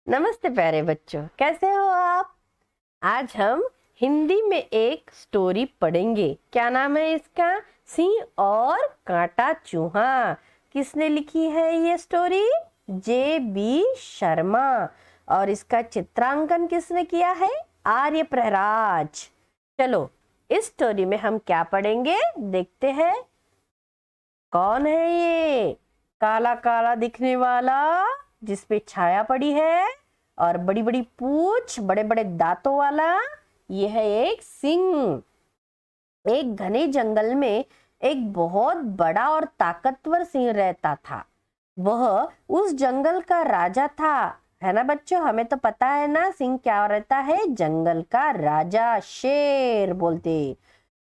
नमस्ते प्यारे बच्चों, कैसे हो आप। आज हम हिंदी में एक स्टोरी पढ़ेंगे। क्या नाम है इसका? सिंह और कांटा चूहा। किसने लिखी है ये स्टोरी? जे.बी. शर्मा। और इसका चित्रांकन किसने किया है? आर्य प्रहराज। चलो इस स्टोरी में हम क्या पढ़ेंगे देखते हैं। कौन है ये काला काला दिखने वाला जिसपे छाया पड़ी है और बड़ी बड़ी पूंछ, बड़े बड़े दांतों वाला? यह है एक सिंह। एक घने जंगल में एक बहुत बड़ा और ताकतवर सिंह रहता था। वह उस जंगल का राजा था। है ना बच्चों, हमें तो पता है ना सिंह क्या रहता है? जंगल का राजा, शेर बोलते।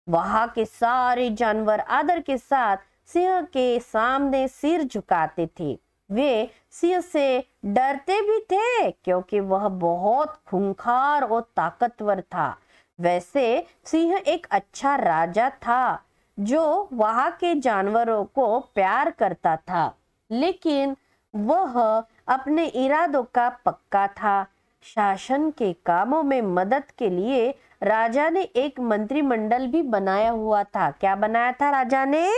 वहां के सारे जानवर आदर के साथ सिंह के सामने सिर झुकाते थे। वे सिंह से डरते भी थे क्योंकि वह बहुत खूंखार और ताकतवर था। वैसे सिंह एक अच्छा राजा था जो वहां के जानवरों को प्यार करता था, लेकिन वह अपने इरादों का पक्का था। शासन के कामों में मदद के लिए राजा ने एक मंत्रिमंडल भी बनाया हुआ था। क्या बनाया था राजा ने?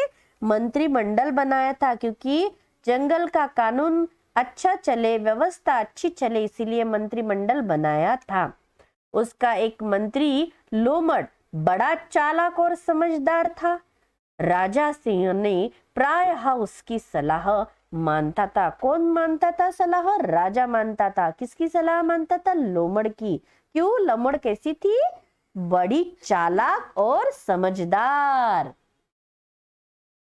मंत्रिमंडल बनाया था, क्योंकि जंगल का कानून अच्छा चले, व्यवस्था अच्छी चले, इसीलिए मंत्रिमंडल बनाया था। उसका एक मंत्री लोमड़ बड़ा चालाक और समझदार था। राजा सिंह ने प्रायः उसकी सलाह मानता था। कौन मानता था सलाह? राजा मानता था। किसकी सलाह मानता था? लोमड़ की। क्यों? लोमड़ कैसी थी? बड़ी चालाक और समझदार।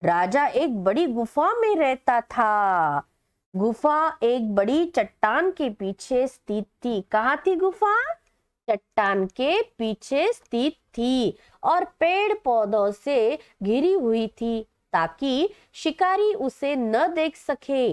राजा एक बड़ी गुफा में रहता था। गुफा एक बड़ी चट्टान के पीछे स्थित थी। कहाँ थी गुफा? चट्टान के पीछे स्थित थी और पेड़ पौधों से घिरी हुई थी ताकि शिकारी उसे न देख सके।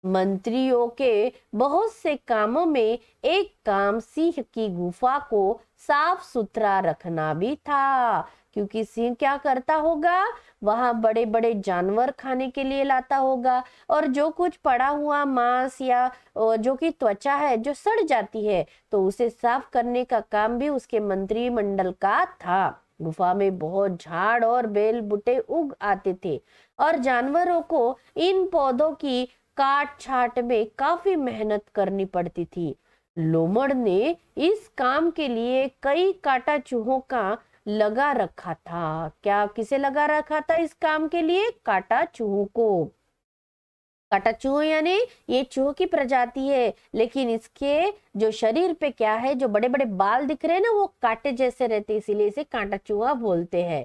मंत्रियों के बहुत से कामों में एक काम सिंह की गुफा को साफ सुथरा रखना भी था, क्योंकि सिंह क्या करता होगा? वहां बड़े बड़े जानवर खाने के लिए लाता होगा और जो कुछ पड़ा हुआ मांस या जो कि त्वचा है जो सड़ जाती है, तो उसे साफ करने का काम भी उसके मंत्रिमंडल का था। गुफा में बहुत झाड़ और बेल बूटे उग आते थे और जानवरों को इन पौधों की काट छाट में काफी मेहनत करनी पड़ती थी। लोमड़ ने इस काम के लिए कई काटा चूहों का लगा रखा था। क्या किसे लगा रखा था इस काम के लिए? काटा चूहों को। काटा चूहा यानी ये चूहों की प्रजाति है, लेकिन इसके जो शरीर पे क्या है, जो बड़े बड़े बाल दिख रहे हैं ना, वो कांटे जैसे रहते, इसीलिए इसे कांटा चूहा बोलते हैं।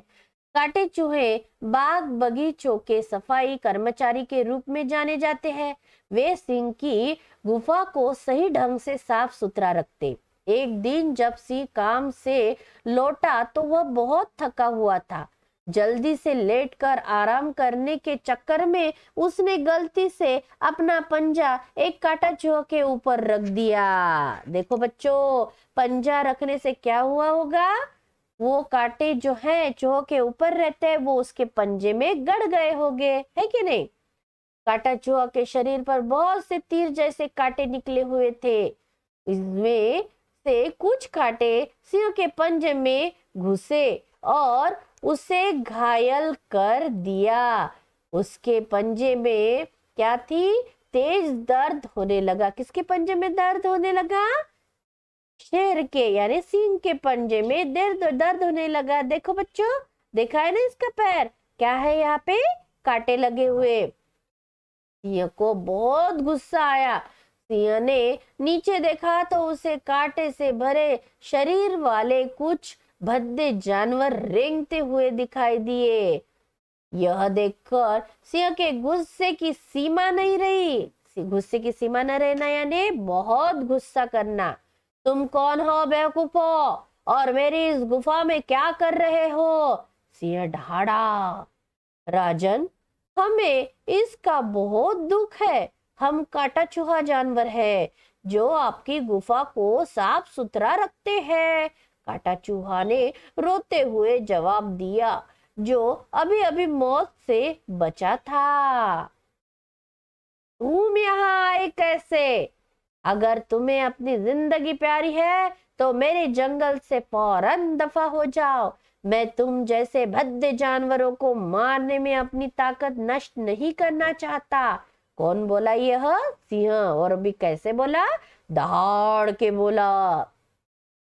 काटे चूहे बाग बगीचों के सफाई कर्मचारी के रूप में जाने जाते हैं। वे सिंह की गुफा को सही ढंग से साफ सुथरा रखते। एक दिन जब सिंह काम से लौटा तो वह बहुत थका हुआ था। जल्दी से लेटकर आराम करने के चक्कर में उसने गलती से अपना पंजा एक काटा चूहे के ऊपर रख दिया। देखो बच्चों, पंजा रखने से क्या हुआ होगा? वो कांटे जो है चूहों के ऊपर रहते हैं, वो उसके पंजे में गड़ गए होंगे, है कि नहीं? काटा चूहा के शरीर पर बहुत से तीर जैसे कांटे निकले हुए थे। इसमें से कुछ कांटे सिंह के पंजे में घुसे और उसे घायल कर दिया। उसके पंजे में क्या थी? तेज दर्द होने लगा। किसके पंजे में दर्द होने लगा? शेर के यानी सिंह के पंजे में दर्द दर्द होने लगा। देखो बच्चों, देखा है ना इसका पैर क्या है? यहाँ पे कांटे लगे हुए। सिंह को बहुत गुस्सा आया। सिंह ने नीचे देखा तो उसे कांटे से भरे शरीर वाले कुछ भद्दे जानवर रेंगते हुए दिखाई दिए। यह देखकर सिंह के गुस्से की सीमा नहीं रही। गुस्से की सीमा न रहना यानी बहुत गुस्सा करना। तुम कौन हो बेवकूफो, और मेरी इस गुफा में क्या कर रहे हो? सिंह ढाड़ा। राजन, हमें इसका बहुत दुख है। हम काटा चूहा जानवर है जो आपकी गुफा को साफ सुथरा रखते हैं। काटा चूहा ने रोते हुए जवाब दिया, जो अभी अभी मौत से बचा था। तुम यहाँ आए कैसे? अगर तुम्हें अपनी जिंदगी प्यारी है तो मेरे जंगल से फौरन दफा हो जाओ। मैं तुम जैसे भद्दे जानवरों को मारने में अपनी ताकत नष्ट नहीं करना चाहता। कौन बोला यह? सिंह। और भी कैसे बोला? दहाड़ के बोला।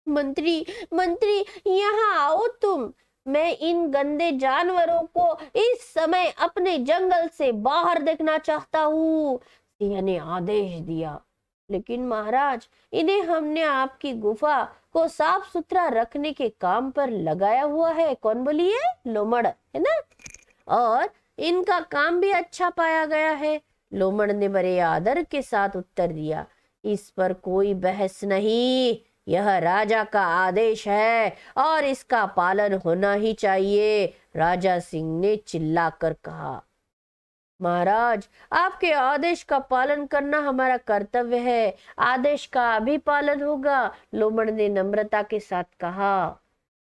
मंत्री, मंत्री, यहाँ आओ तुम। मैं इन गंदे जानवरों को इस समय अपने जंगल से बाहर देखना चाहता हूँ। सिंह ने आदेश दिया। लेकिन महाराज, इन्हें हमने आपकी गुफा को साफ सुथरा रखने के काम पर लगाया हुआ है। कौन बोली है? लोमड़, है ना? और इनका काम भी अच्छा पाया गया है। लोमड़ ने बड़े आदर के साथ उत्तर दिया। इस पर कोई बहस नहीं, यह राजा का आदेश है और इसका पालन होना ही चाहिए। राजा सिंह ने चिल्लाकर कहा। महाराज, आपके आदेश का पालन करना हमारा कर्तव्य है। आदेश का भी पालन होगा, लोमड़ ने नम्रता के साथ कहा।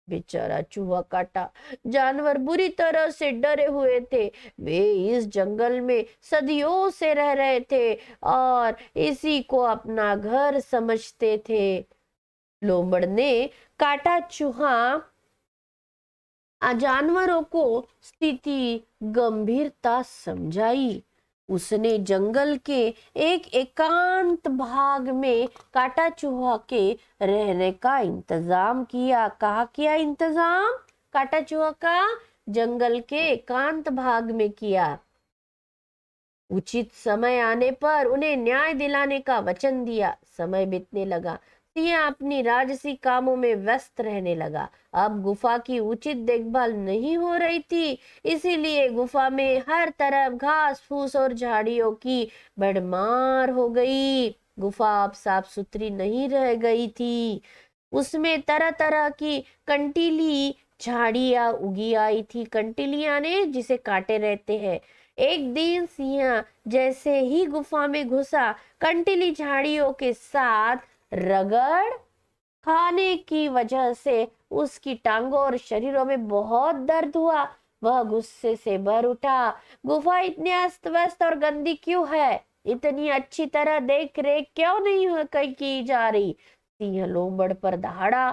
बेचारा चूहा काटा जानवर बुरी तरह से डरे हुए थे। वे इस जंगल में सदियों से रह रहे थे और इसी को अपना घर समझते थे। लोमड़ ने काटा चूहा जानवरों को स्थिति गंभीरता समझाई। उसने जंगल के एक एकांत भाग में काटा चूहा के रहने का इंतजाम किया। कहा किया इंतजाम? काटा चूहा का जंगल के एकांत भाग में किया। उचित समय आने पर उन्हें न्याय दिलाने का वचन दिया। समय बीतने लगा। सिंह अपनी राजसी कामों में व्यस्त रहने लगा। अब गुफा की उचित देखभाल नहीं हो रही थी, इसीलिए गुफा में हर तरफ घास फूस और झाड़ियों की भरमार हो गई। गुफा अब साफ सुथरी नहीं रह गई थी। उसमें तरह तरह की कंटीली झाड़ियां उगी आई थी। कंटीली यानी जिसे काटे रहते हैं। एक दिन सिंह जैसे ही गुफा में घुसा, कंटीली झाड़ियों के साथ रगड़ खाने की वजह से उसकी टांगों और शरीरों में बहुत दर्द हुआ। वह गुस्से से भर उठा। गुफा इतनी अस्त व्यस्त और गंदी क्यों है? इतनी अच्छी तरह देख रेख क्यों नहीं की जा रही? सिंह लोमड़ पर दहाड़ा।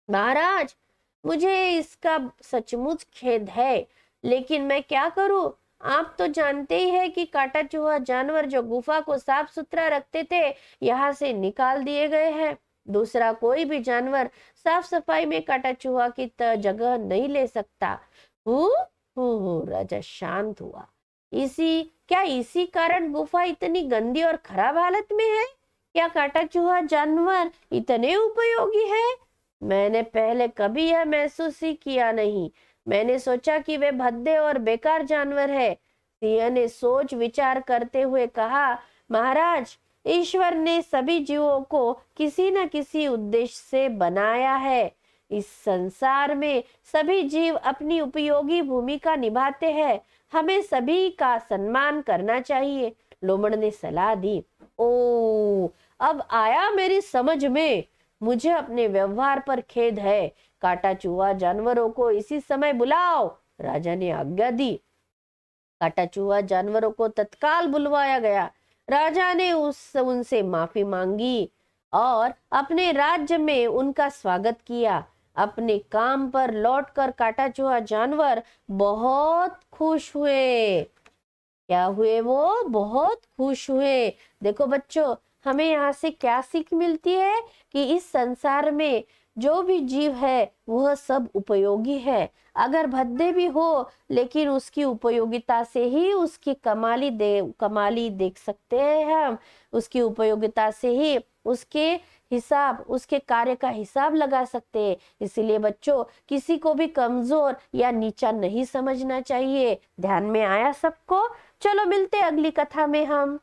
महाराज, मुझे इसका सचमुच खेद है, लेकिन मैं क्या करूं? आप तो जानते ही हैं कि काटा चूहा जानवर जो गुफा को साफ सुथरा रखते थे, यहाँ से निकाल दिए गए हैं। दूसरा कोई भी जानवर साफ सफाई में काटा चूहा की जगह नहीं ले सकता। राजा शांत हुआ। इसी कारण गुफा इतनी गंदी और खराब हालत में है? क्या काटा चूहा जानवर इतने उपयोगी है? मैंने पहले कभी यह महसूस ही किया नहीं। मैंने सोचा कि वे भद्दे और बेकार जानवर है। सिंह ने सोच विचार करते हुए कहा। महाराज, ईश्वर ने सभी जीवों को किसी न किसी उद्देश्य से बनाया है। इस संसार में सभी जीव अपनी उपयोगी भूमिका निभाते हैं। हमें सभी का सम्मान करना चाहिए, लोमड़ ने सलाह दी। ओ, अब आया मेरी समझ में। मुझे अपने व्यवहार पर खेद है। काटा चूहा जानवरों को इसी समय बुलाओ, राजा ने आज्ञा दी। काटा चूहा जानवरों को तत्काल बुलवाया गया। राजा ने उनसे माफी मांगी और अपने राज्य में उनका स्वागत किया। अपने काम पर लौटकर काटा चूहा जानवर बहुत खुश हुए। क्या हुए? वो बहुत खुश हुए। देखो बच्चों, हमें यहाँ से क्या सीख मिलती है कि इस संसार में जो भी जीव है वह सब उपयोगी है। अगर भद्दे भी हो, लेकिन उसकी उपयोगिता से ही उसकी कमाली देख सकते हैं हम। उसकी उपयोगिता से ही उसके कार्य का हिसाब लगा सकते हैं। इसलिए बच्चों, किसी को भी कमजोर या नीचा नहीं समझना चाहिए। ध्यान में आया सबको? चलो मिलते अगली कथा में हम।